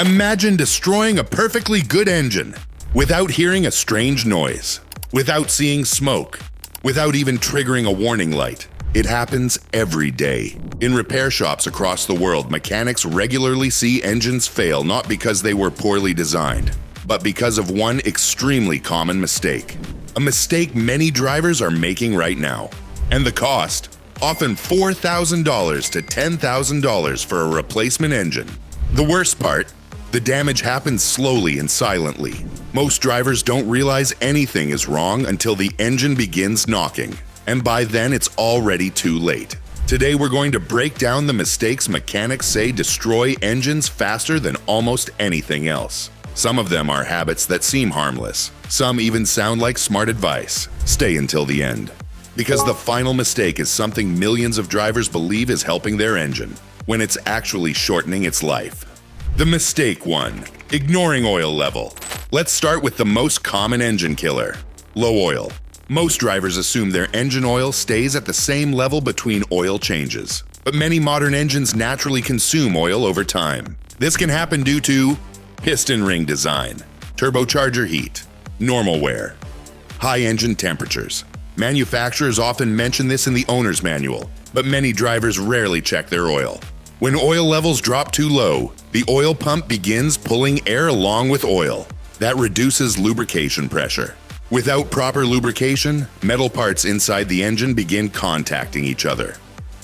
Imagine destroying a perfectly good engine without hearing a strange noise, without seeing smoke, without even triggering a warning light. It happens every day. In repair shops across the world, mechanics regularly see engines fail not because they were poorly designed, but because of one extremely common mistake. A mistake many drivers are making right now. And the cost? Often $4,000 to $10,000 for a replacement engine. The worst part? The damage happens slowly and silently. Most drivers don't realize anything is wrong until the engine begins knocking, and by then it's already too late. Today we're going to break down the mistakes mechanics say destroy engines faster than almost anything else. Some of them are habits that seem harmless. Some even sound like smart advice. Stay until the end. Because the final mistake is something millions of drivers believe is helping their engine, when it's actually shortening its life. The mistake 1. Ignoring oil level. Let's start with the most common engine killer: low oil. Most drivers assume their engine oil stays at the same level between oil changes, but many modern engines naturally consume oil over time. This can happen due to piston ring design, turbocharger heat, normal wear, high engine temperatures. Manufacturers often mention this in the owner's manual, but many drivers rarely check their oil. When oil levels drop too low, the oil pump begins pulling air along with oil. That reduces lubrication pressure. Without proper lubrication, metal parts inside the engine begin contacting each other.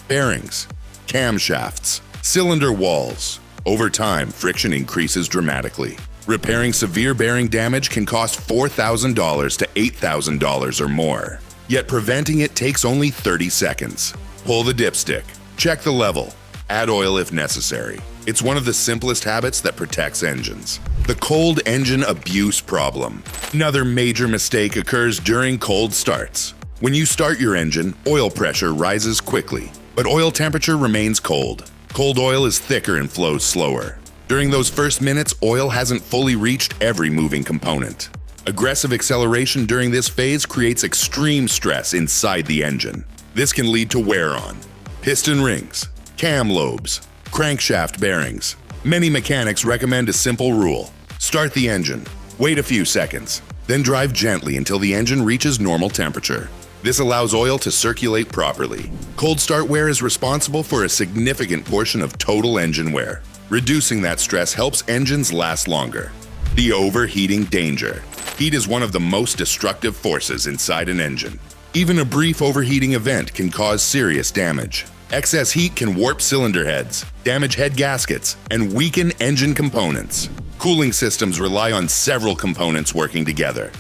Bearings, camshafts, cylinder walls. Over time, friction increases dramatically. Repairing severe bearing damage can cost $4,000 to $8,000 or more. Yet preventing it takes only 30 seconds. Pull the dipstick, check the level, add oil if necessary. It's one of the simplest habits that protects engines. The cold engine abuse problem. Another major mistake occurs during cold starts. When you start your engine, oil pressure rises quickly, but oil temperature remains cold. Cold oil is thicker and flows slower. During those first minutes, oil hasn't fully reached every moving component. Aggressive acceleration during this phase creates extreme stress inside the engine. This can lead to wear on piston rings, cam lobes, crankshaft bearings. Many mechanics recommend a simple rule: start the engine, wait a few seconds, then drive gently until the engine reaches normal temperature. This allows oil to circulate properly. Cold start wear is responsible for a significant portion of total engine wear. Reducing that stress helps engines last longer. The overheating danger. Heat is one of the most destructive forces inside an engine. Even a brief overheating event can cause serious damage. Excess heat can warp cylinder heads, damage head gaskets, and weaken engine components. Cooling systems rely on several components working together: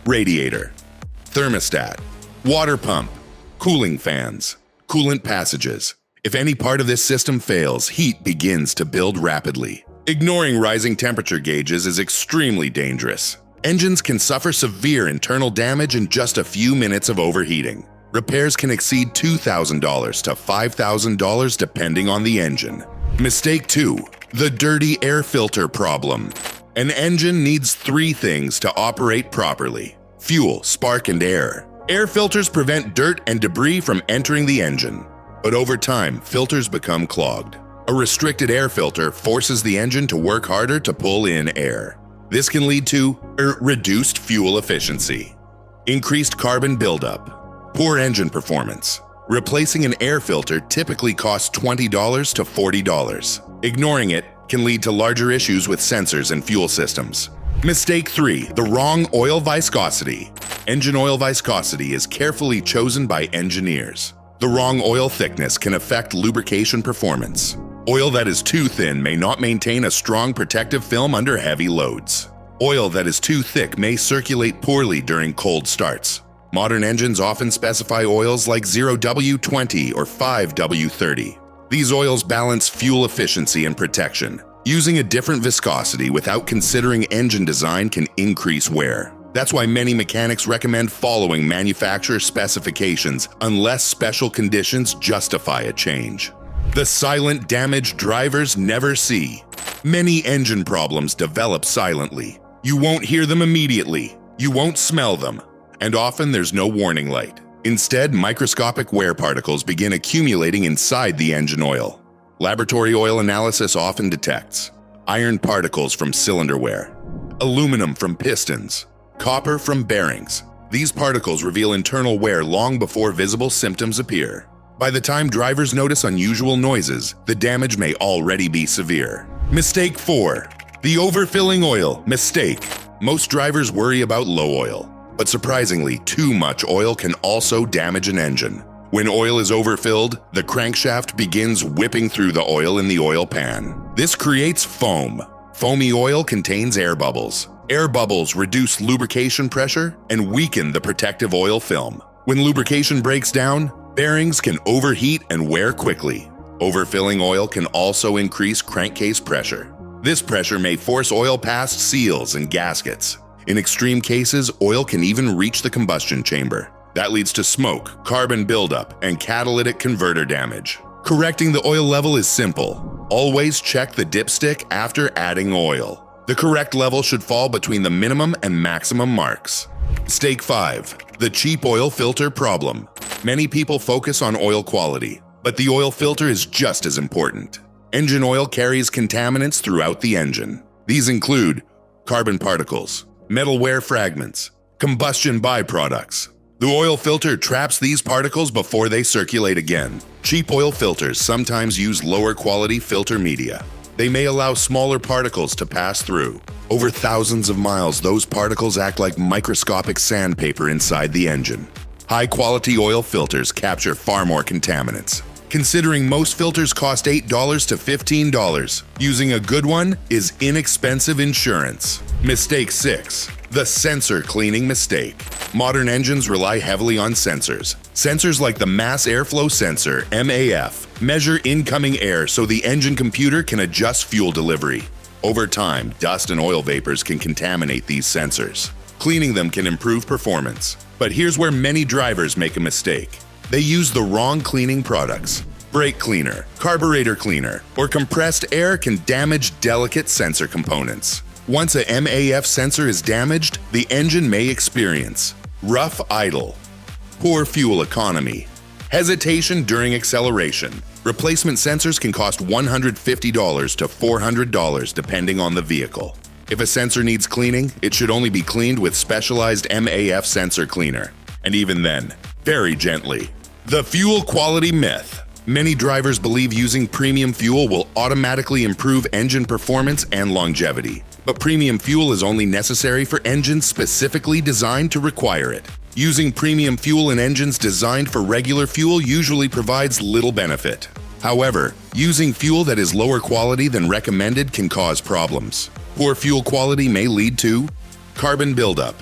radiator, thermostat, water pump, cooling fans, coolant passages. If any part of this system fails, heat begins to build rapidly. Ignoring rising temperature gauges is extremely dangerous. Engines can suffer severe internal damage in just a few minutes of overheating. Repairs can exceed $2,000 to $5,000 depending on the engine. Mistake 2. The dirty air filter problem. An engine needs 3 things to operate properly: fuel, spark, and air. Air filters prevent dirt and debris from entering the engine. But over time, filters become clogged. A restricted air filter forces the engine to work harder to pull in air. This can lead to reduced fuel efficiency, increased carbon buildup, poor engine performance. Replacing an air filter typically costs $20 to $40. Ignoring it can lead to larger issues with sensors and fuel systems. Mistake 3. The wrong oil viscosity. Engine oil viscosity is carefully chosen by engineers. The wrong oil thickness can affect lubrication performance. Oil that is too thin may not maintain a strong protective film under heavy loads. Oil that is too thick may circulate poorly during cold starts. Modern engines often specify oils like 0W20 or 5W30. These oils balance fuel efficiency and protection. Using a different viscosity without considering engine design can increase wear. That's why many mechanics recommend following manufacturer specifications unless special conditions justify a change. The silent damage drivers never see. Many engine problems develop silently. You won't hear them immediately. You won't smell them. And often there's no warning light. Instead, microscopic wear particles begin accumulating inside the engine oil. Laboratory oil analysis often detects iron particles from cylinder wear, aluminum from pistons, copper from bearings. These particles reveal internal wear long before visible symptoms appear. By the time drivers notice unusual noises, the damage may already be severe. Mistake 4. The overfilling oil mistake. Most drivers worry about low oil, but surprisingly, too much oil can also damage an engine. When oil is overfilled, the crankshaft begins whipping through the oil in the oil pan. This creates foam. Foamy oil contains air bubbles. Air bubbles reduce lubrication pressure and weaken the protective oil film. When lubrication breaks down, bearings can overheat and wear quickly. Overfilling oil can also increase crankcase pressure. This pressure may force oil past seals and gaskets. In extreme cases, oil can even reach the combustion chamber. That leads to smoke, carbon buildup, and catalytic converter damage. Correcting the oil level is simple. Always check the dipstick after adding oil. The correct level should fall between the minimum and maximum marks. Mistake 5. The cheap oil filter problem. Many people focus on oil quality, but the oil filter is just as important. Engine oil carries contaminants throughout the engine. These include carbon particles, metal wear fragments, combustion byproducts. The oil filter traps these particles before they circulate again. Cheap oil filters sometimes use lower quality filter media. They may allow smaller particles to pass through. Over thousands of miles, those particles act like microscopic sandpaper inside the engine. High-quality oil filters capture far more contaminants. Considering most filters cost $8 to $15, using a good one is inexpensive insurance. Mistake 6. The sensor cleaning mistake. Modern engines rely heavily on sensors. Sensors like the mass airflow sensor, MAF, measure incoming air so the engine computer can adjust fuel delivery. Over time, dust and oil vapors can contaminate these sensors. Cleaning them can improve performance. But here's where many drivers make a mistake. They use the wrong cleaning products. Brake cleaner, carburetor cleaner, or compressed air can damage delicate sensor components. Once a MAF sensor is damaged, the engine may experience rough idle, poor fuel economy, hesitation during acceleration. Replacement sensors can cost $150 to $400 depending on the vehicle. If a sensor needs cleaning, it should only be cleaned with specialized MAF sensor cleaner, and even then, very gently. The fuel quality myth. Many drivers believe using premium fuel will automatically improve engine performance and longevity. But premium fuel is only necessary for engines specifically designed to require it. Using premium fuel in engines designed for regular fuel usually provides little benefit. However, using fuel that is lower quality than recommended can cause problems. Poor fuel quality may lead to carbon buildup,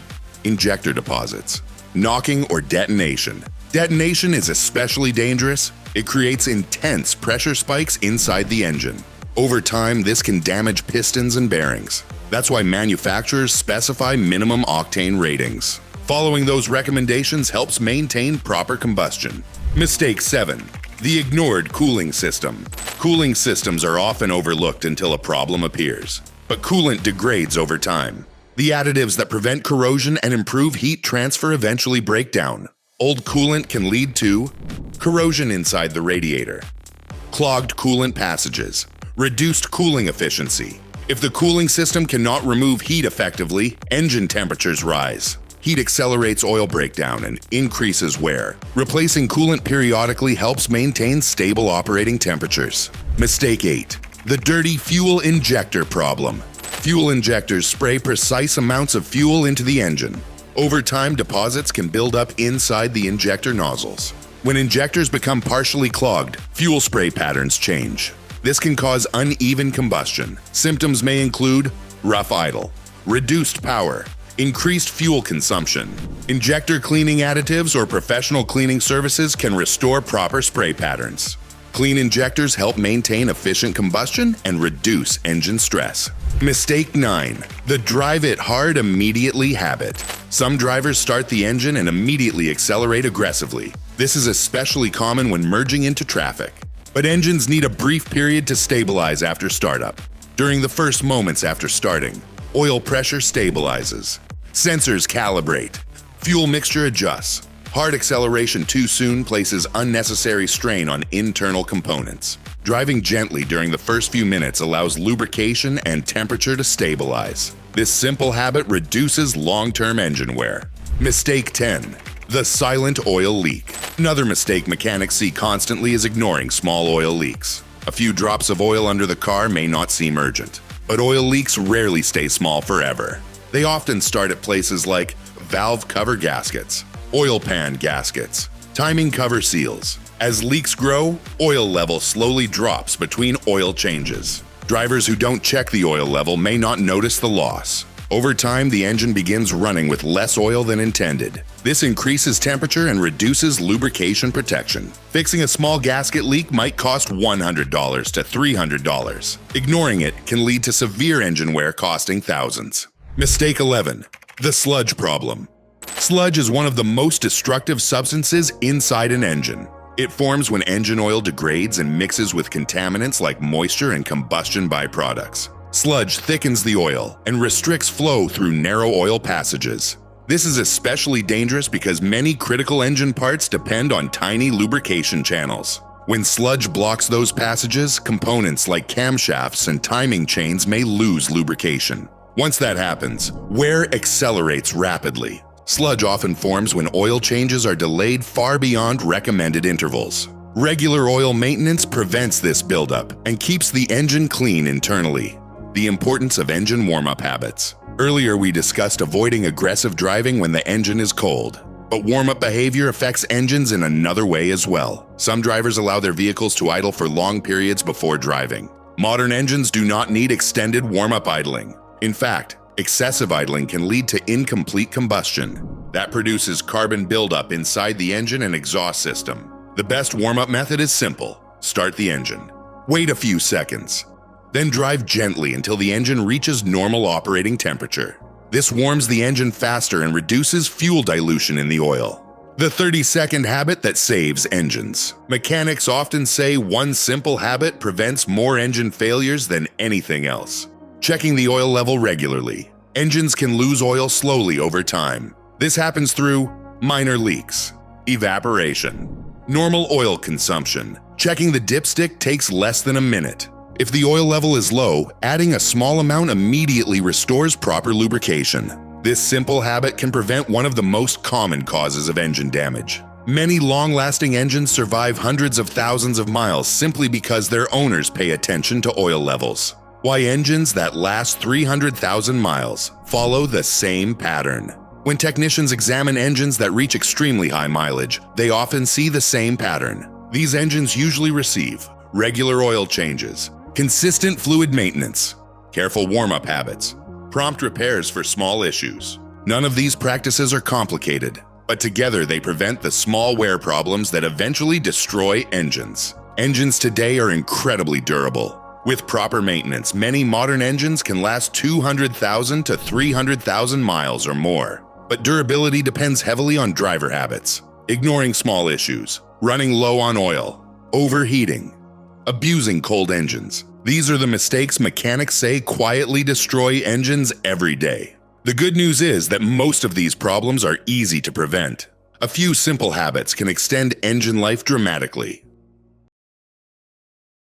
injector deposits, knocking or detonation. Detonation is especially dangerous. It creates intense pressure spikes inside the engine. Over time, this can damage pistons and bearings. That's why manufacturers specify minimum octane ratings. Following those recommendations helps maintain proper combustion. Mistake 7. The ignored cooling system. Cooling systems are often overlooked until a problem appears. But coolant degrades over time. The additives that prevent corrosion and improve heat transfer eventually break down. Old coolant can lead to corrosion inside the radiator, clogged coolant passages, reduced cooling efficiency. If the cooling system cannot remove heat effectively, engine temperatures rise. Heat accelerates oil breakdown and increases wear. Replacing coolant periodically helps maintain stable operating temperatures. Mistake 8. The dirty fuel injector problem. Fuel injectors spray precise amounts of fuel into the engine. Over time, deposits can build up inside the injector nozzles. When injectors become partially clogged, fuel spray patterns change. This can cause uneven combustion. Symptoms may include rough idle, reduced power, increased fuel consumption. Injector cleaning additives or professional cleaning services can restore proper spray patterns. Clean injectors help maintain efficient combustion and reduce engine stress. Mistake 9. The drive it hard immediately habit. Some drivers start the engine and immediately accelerate aggressively. This is especially common when merging into traffic. But engines need a brief period to stabilize after startup. During the first moments after starting, oil pressure stabilizes. Sensors calibrate. Fuel mixture adjusts. Hard acceleration too soon places unnecessary strain on internal components. Driving gently during the first few minutes allows lubrication and temperature to stabilize. This simple habit reduces long-term engine wear. Mistake 10. The silent oil leak. Another mistake mechanics see constantly is ignoring small oil leaks. A few drops of oil under the car may not seem urgent, but oil leaks rarely stay small forever. They often start at places like valve cover gaskets, oil pan gaskets, timing cover seals. As leaks grow, oil level slowly drops between oil changes. Drivers who don't check the oil level may not notice the loss. Over time, the engine begins running with less oil than intended. This increases temperature and reduces lubrication protection. Fixing a small gasket leak might cost $100 to $300. Ignoring it can lead to severe engine wear costing thousands. Mistake 11. The sludge problem. Sludge is one of the most destructive substances inside an engine. It forms when engine oil degrades and mixes with contaminants like moisture and combustion byproducts. Sludge thickens the oil and restricts flow through narrow oil passages. This is especially dangerous because many critical engine parts depend on tiny lubrication channels. When sludge blocks those passages, components like camshafts and timing chains may lose lubrication. Once that happens, wear accelerates rapidly. Sludge often forms when oil changes are delayed far beyond recommended intervals. Regular oil maintenance prevents this buildup and keeps the engine clean internally. The importance of engine warm-up habits. Earlier we discussed avoiding aggressive driving when the engine is cold. But warm-up behavior affects engines in another way as well. Some drivers allow their vehicles to idle for long periods before driving. Modern engines do not need extended warm-up idling. In fact, excessive idling can lead to incomplete combustion. That produces carbon buildup inside the engine and exhaust system. The best warm-up method is simple. Start the engine. Wait a few seconds. Then drive gently until the engine reaches normal operating temperature. This warms the engine faster and reduces fuel dilution in the oil. The 30-second habit that saves engines. Mechanics often say one simple habit prevents more engine failures than anything else. Checking the oil level regularly. Engines can lose oil slowly over time. This happens through minor leaks, evaporation, normal oil consumption. Checking the dipstick takes less than a minute. If the oil level is low, adding a small amount immediately restores proper lubrication. This simple habit can prevent one of the most common causes of engine damage. Many long-lasting engines survive hundreds of thousands of miles simply because their owners pay attention to oil levels. Why engines that last 300,000 miles follow the same pattern. When technicians examine engines that reach extremely high mileage, they often see the same pattern. These engines usually receive regular oil changes, consistent fluid maintenance, careful warm-up habits, prompt repairs for small issues. None of these practices are complicated, but together they prevent the small wear problems that eventually destroy engines. Engines today are incredibly durable. With proper maintenance, many modern engines can last 200,000 to 300,000 miles or more. But durability depends heavily on driver habits, ignoring small issues, running low on oil, overheating, abusing cold engines. These are the mistakes mechanics say quietly destroy engines every day. The good news is that most of these problems are easy to prevent. A few simple habits can extend engine life dramatically.